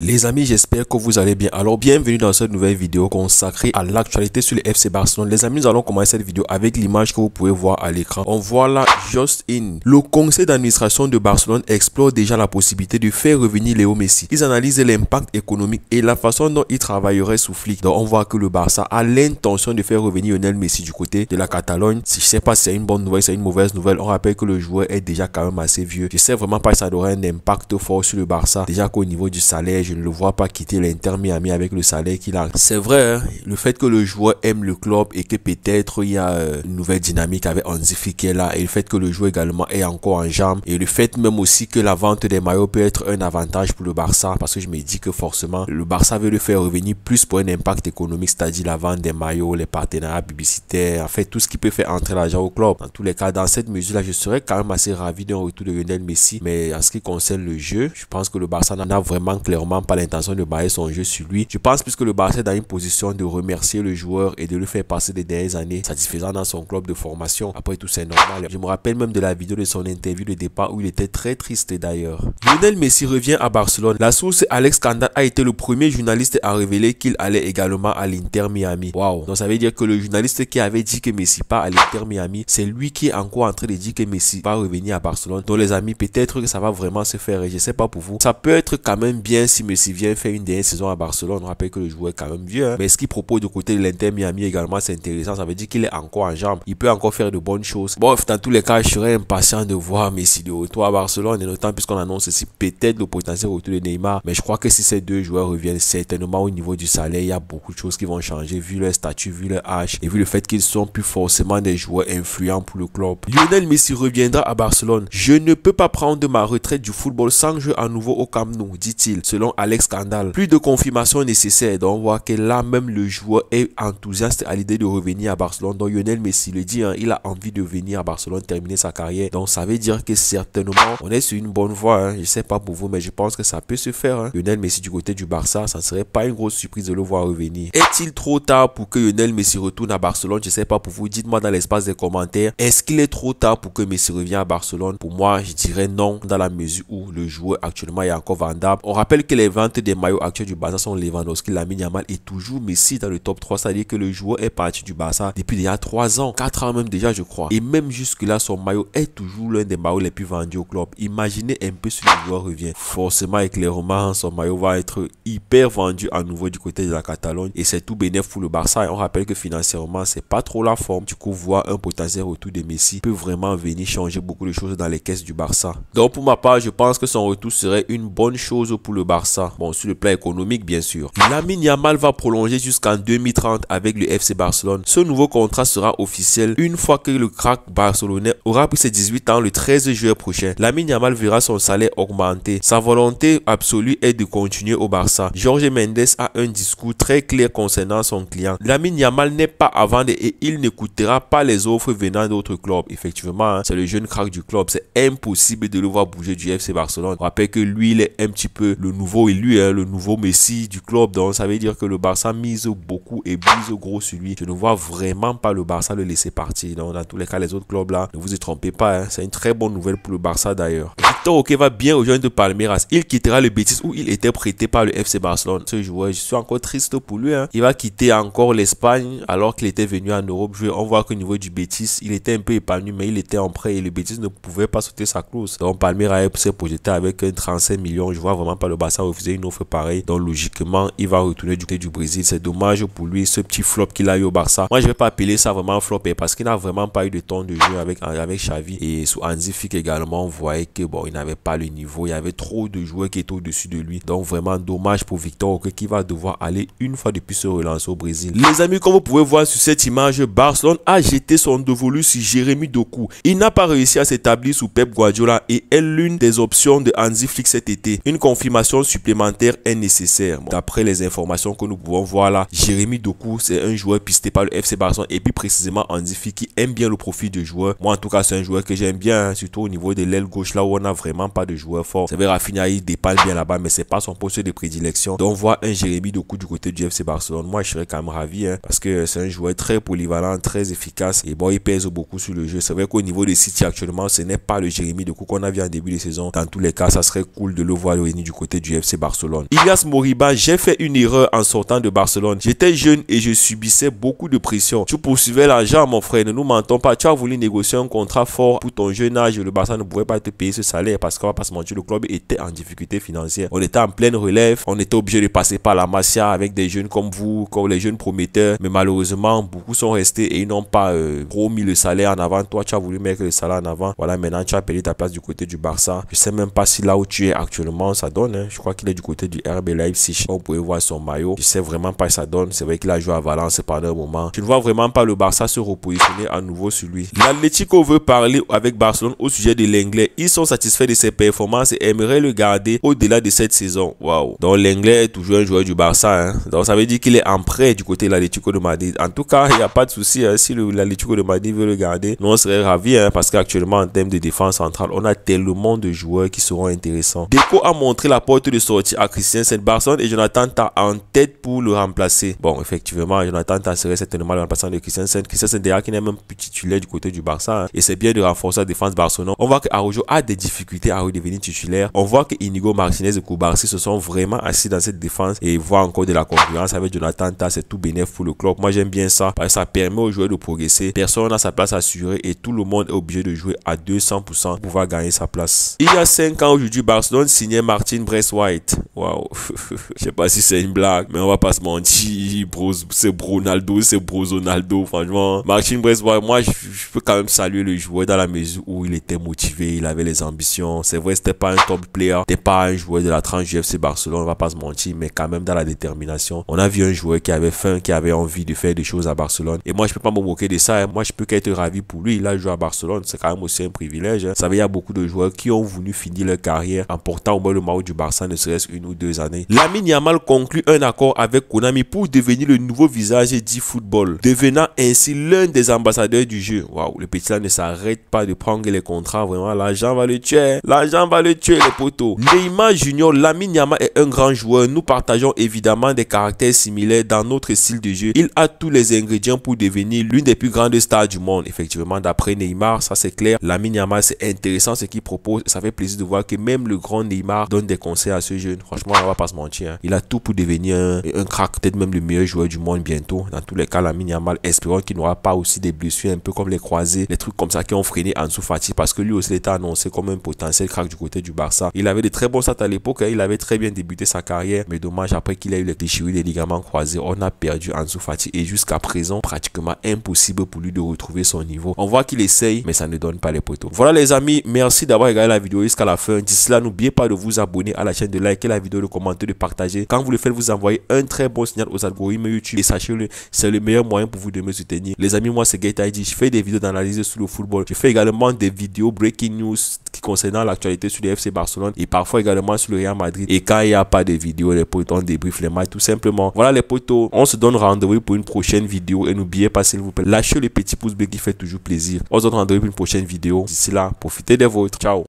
Les amis, j'espère que vous allez bien. Alors, bienvenue dans cette nouvelle vidéo consacrée à l'actualité sur le FC Barcelone. Les amis, nous allons commencer cette vidéo avec l'image que vous pouvez voir à l'écran. On voit là Just In. Le conseil d'administration de Barcelone explore déjà la possibilité de faire revenir Léo Messi. Ils analysent l'impact économique et la façon dont ils travailleraient sous flic. Donc, on voit que le Barça a l'intention de faire revenir Lionel Messi du côté de la Catalogne. Si je sais pas si c'est une bonne nouvelle, c'est une mauvaise nouvelle. On rappelle que le joueur est déjà quand même assez vieux. Je sais vraiment pas si ça aurait un impact fort sur le Barça. Déjà qu'au niveau du salaire, je ne le vois pas quitter l'Inter Miami avec le salaire qu'il a. C'est vrai, hein, le fait que le joueur aime le club et que peut-être il y a une nouvelle dynamique avec Hansi Flick qui est là, et le fait que le joueur également est encore en jambes, et le fait même aussi que la vente des maillots peut être un avantage pour le Barça, parce que je me dis que forcément le Barça veut le faire revenir plus pour un impact économique, c'est-à-dire la vente des maillots, les partenariats publicitaires, en fait tout ce qui peut faire entrer l'argent au club. Dans tous les cas, dans cette mesure-là, je serais quand même assez ravi d'un retour de Lionel Messi, mais en ce qui concerne le jeu, je pense que le Barça n'en a vraiment clairement pas l'intention de baser son jeu sur lui. Je pense plus que le Barça est dans une position de remercier le joueur et de le faire passer des dernières années satisfaisant dans son club de formation. Après tout, c'est normal. Je me rappelle même de la vidéo de son interview de départ où il était très triste d'ailleurs. Lionel Messi revient à Barcelone. La source Alex Kandal a été le premier journaliste à révéler qu'il allait également à l'Inter Miami. Waouh! Donc ça veut dire que le journaliste qui avait dit que Messi part à l'Inter Miami, c'est lui qui est encore en train de dire que Messi va revenir à Barcelone. Donc les amis, peut-être que ça va vraiment se faire. Et je sais pas pour vous. Ça peut être quand même bien si Messi vient faire une dernière saison à Barcelone. On rappelle que le joueur est quand même vieux, hein. Mais ce qu'il propose du côté de l'Inter Miami également, c'est intéressant. Ça veut dire qu'il est encore en jambes. Il peut encore faire de bonnes choses. Bon, dans tous les cas, je serais impatient de voir Messi de retour à Barcelone. Et notamment puisqu'on annonce aussi peut-être le potentiel retour de Neymar. Mais je crois que si ces deux joueurs reviennent, certainement au niveau du salaire, il y a beaucoup de choses qui vont changer vu leur statut, vu leur âge et vu le fait qu'ils sont plus forcément des joueurs influents pour le club. Lionel Messi reviendra à Barcelone. Je ne peux pas prendre ma retraite du football sans jouer à nouveau au Camp Nou, dit-il, selon Alex Kandal. Plus de confirmation nécessaire. Donc on voit que là même le joueur est enthousiaste à l'idée de revenir à Barcelone. Donc Lionel Messi le dit, hein, il a envie de venir à Barcelone terminer sa carrière. Donc ça veut dire que certainement on est sur une bonne voie, hein. Je sais pas pour vous, mais je pense que ça peut se faire, hein. Lionel Messi du côté du Barça, ça ne serait pas une grosse surprise de le voir revenir. Est-il trop tard pour que Lionel Messi retourne à Barcelone? Je sais pas pour vous, dites-moi dans l'espace des commentaires. Est-ce qu'il est trop tard pour que Messi revienne à Barcelone? Pour moi, je dirais non, dans la mesure où le joueur actuellement est encore vendable. On rappelle que les ventes des maillots actuels du Barça sont Lewandowski, Lamine Yamal et toujours Messi dans le top 3, c'est-à-dire que le joueur est parti du Barça depuis déjà 3 ans, 4 ans même déjà je crois. Et même jusque là, son maillot est toujours l'un des maillots les plus vendus au club. Imaginez un peu si le joueur revient. Forcément et clairement, son maillot va être hyper vendu à nouveau du côté de la Catalogne et c'est tout bénéf pour le Barça. Et on rappelle que financièrement, c'est pas trop la forme. Du coup, voir un potentiel retour de Messi peut vraiment venir changer beaucoup de choses dans les caisses du Barça. Donc pour ma part, je pense que son retour serait une bonne chose pour le Barça. Bon, sur le plan économique bien sûr. Lamine Yamal va prolonger jusqu'en 2030 avec le FC Barcelone. Ce nouveau contrat sera officiel une fois que le crack barcelonais aura pris ses 18 ans le 13 juillet prochain. Lamine Yamal verra son salaire augmenter. Sa volonté absolue est de continuer au Barça. Jorge Mendes a un discours très clair concernant son client. Lamine Yamal n'est pas à vendre et il n'écoutera pas les offres venant d'autres clubs. Effectivement, hein, c'est le jeune crack du club. C'est impossible de le voir bouger du FC Barcelone. On rappelle que lui, il est un petit peu le nouveau élu, hein, le nouveau Messi du club. Donc ça veut dire que le Barça mise beaucoup et mise gros sur lui. Je ne vois vraiment pas le Barça le laisser partir. Donc dans tous les cas, les autres clubs là, ne vous y trompez pas, hein. C'est une très bonne nouvelle pour le Barça d'ailleurs. Victor Roque va bien rejoindre Palmeiras. Il quittera le Betis où il était prêté par le FC Barcelone. Ce joueur, je suis encore triste pour lui, hein. Il va quitter encore l'Espagne alors qu'il était venu en Europe jouer. On voit qu'au niveau du Betis, il était un peu épanoui, mais il était en prêt et le Betis ne pouvait pas sauter sa clause. Donc Palmeiras s'est projeté avec un 35 millions. Je vois vraiment pas le Barça refuser une offre pareille. Donc logiquement, il va retourner du côté du Brésil. C'est dommage pour lui, ce petit flop qu'il a eu au Barça. Moi, je vais pas appeler ça vraiment flop parce qu'il n'a vraiment pas eu de temps de jeu avec Xavi. Et sous Hansi Flick également, on voyait que bon, il n'avait pas le niveau. Il y avait trop de joueurs qui étaient au-dessus de lui. Donc vraiment dommage pour Victor Roque qui va devoir aller une fois de plus se relancer au Brésil. Les amis, comme vous pouvez voir sur cette image, Barcelone a jeté son dévolu sur Jérémy Doku. Il n'a pas réussi à s'établir sous Pep Guardiola et est l'une des options de Hansi Flick cet été. Une confirmation supplémentaire est nécessaire. D'après les informations que nous pouvons voir là, Jérémy Doku, c'est un joueur pisté par le FC Barcelone et puis précisément Hansi Flick qui aime bien le profil du joueur. Moi en tout cas, c'est un joueur que j'aime bien, hein, surtout au niveau de l'aile gauche là où on a vraiment pas de joueur fort. C'est vrai, Rafinha il dépanne bien là-bas, mais c'est pas son poste de prédilection. Donc voir un Jérémy Doku du côté du FC Barcelone, moi je serais quand même ravi, hein, parce que c'est un joueur très polyvalent, très efficace et bon, il pèse beaucoup sur le jeu. C'est vrai qu'au niveau de City actuellement, ce n'est pas le Jérémy Doku qu'on a vu en début de saison. Dans tous les cas, ça serait cool de le voir venir du côté du FC Barcelone. Ilias Moriba, j'ai fait une erreur en sortant de Barcelone. J'étais jeune et je subissais beaucoup de pression. Tu poursuivais l'argent, mon frère, ne nous mentons pas. Tu as voulu négocier un contrat fort pour ton jeune âge. Le Barça ne pouvait pas te payer ce salaire parce qu'on va pas se mentir, le club était en difficulté financière. On était en pleine relève. On était obligé de passer par la Masia avec des jeunes comme vous, comme les jeunes prometteurs. Mais malheureusement, beaucoup sont restés et ils n'ont pas trop mis le salaire en avant. Toi, tu as voulu mettre le salaire en avant. Voilà, maintenant tu as payé ta place du côté du Barça. Je sais même pas si là où tu es actuellement, ça donne. Hein. Je crois qu'il est du côté du RB Leipzig. Vous pouvez voir son maillot. Je sais vraiment pas si ça donne. C'est vrai qu'il a joué à Valence pendant un moment. Je ne vois vraiment pas le Barça se repositionner à nouveau sur lui. L'Atlético veut parler avec Barcelone au sujet de l'Anglais. Ils sont satisfaits de ses performances et aimeraient le garder au-delà de cette saison. Waouh. Donc l'Anglais est toujours un joueur du Barça. Hein. Donc ça veut dire qu'il est en prêt du côté de l'Atlético de Madrid. En tout cas, il n'y a pas de souci. Hein. Si l'Atlético de Madrid veut le garder, nous on serait ravis, hein, parce qu'actuellement en termes de défense centrale, on a tellement de joueurs qui seront intéressants. Deco a montré la porte de sortie à Christensen. Barcelone et Jonathan Tah en tête pour le remplacer. Bon, effectivement, Jonathan Tah serait certainement le remplaçant de Christensen. Christensen déjà qui n'est même plus titulaire du côté du Barça, hein, et c'est bien de renforcer la défense Barcelone. On voit que Araujo a des difficultés à redevenir titulaire. On voit que Inigo Martinez et Koubarsi se sont vraiment assis dans cette défense et voient encore de la concurrence avec Jonathan Tah. C'est tout bénéfique pour le club. Moi j'aime bien ça parce que ça permet aux joueurs de progresser. Personne n'a sa place assurée et tout le monde est obligé de jouer à 200% pour pouvoir gagner sa place. Il y a 5 ans aujourd'hui, Barcelone signait Martin Braithwaite. Waouh. Je sais pas si c'est une blague, mais on va pas se mentir. C'est Ronaldo, c'est Brozonaldo. Franchement, Martin Braithwaite, moi je peux quand même saluer le joueur dans la mesure où il était motivé, il avait les ambitions. C'est vrai, c'était pas un top player, c'était pas un joueur de la tranche du FC Barcelone, on va pas se mentir, mais quand même dans la détermination. On a vu un joueur qui avait faim, qui avait envie de faire des choses à Barcelone. Et moi, je peux pas me moquer de ça. Hein. Moi, je peux qu'être ravi pour lui. Il a joué à Barcelone, c'est quand même aussi un privilège. Hein. Vous savez, il y a beaucoup de joueurs qui ont voulu finir leur carrière en portant au moins le maillot du Barça, ne serait-ce 1 ou 2 années. Lamine Yamal conclut un accord avec Konami pour devenir le nouveau visage d'eFootball, devenant ainsi l'un des ambassadeurs du jeu. Waouh, le petit là ne s'arrête pas de prendre les contrats. Vraiment, l'argent va le tuer. L'argent va le tuer, les potos. Neymar Junior, Lamine Yamal est un grand joueur. Nous partageons évidemment des caractères similaires dans notre style de jeu. Il a tous les ingrédients pour devenir l'une des plus grandes stars du monde. Effectivement, d'après Neymar, ça c'est clair. Lamine Yamal, c'est intéressant ce qu'il propose. Ça fait plaisir de voir que même le grand Neymar donne des conseils à ce jeune. Franchement, on va pas se mentir. Hein. Il a tout pour devenir un crack, peut-être même le meilleur joueur du monde bientôt. Dans tous les cas, Lamine Yamal, espérons qu'il n'aura pas aussi des blessures un peu comme les croisés, les trucs comme ça qui ont freiné Ansu Fati, parce que lui aussi il était annoncé comme un potentiel crack du côté du Barça. Il avait de très bons stats à l'époque. Hein. Il avait très bien débuté sa carrière, mais dommage, après qu'il ait eu les déchirures des ligaments croisés, on a perdu Ansu Fati et jusqu'à présent, pratiquement impossible pour lui de retrouver son niveau. On voit qu'il essaye, mais ça ne donne pas les poteaux. Voilà les amis, merci d'avoir regardé la vidéo jusqu'à la fin. D'ici là, n'oubliez pas de vous abonner à la chaîne, de liker la vidéo, de commenter, de partager. Quand vous le faites, vous envoyez un très bon signal aux algorithmes YouTube et sachez-le, c'est le meilleur moyen pour vous de me soutenir. Les amis, moi c'est GateID, je fais des vidéos d'analyse sur le football. Je fais également des vidéos breaking news qui concernant l'actualité sur le FC Barcelone et parfois également sur le Real Madrid. Et quand il n'y a pas de vidéo, les potos, on débriefe les matchs tout simplement. Voilà les potos, on se donne rendez-vous pour une prochaine vidéo et n'oubliez pas s'il vous plaît, lâchez le petit pouce bleu qui fait toujours plaisir. On se donne rendez-vous pour une prochaine vidéo. D'ici là, profitez des vôtres. Ciao.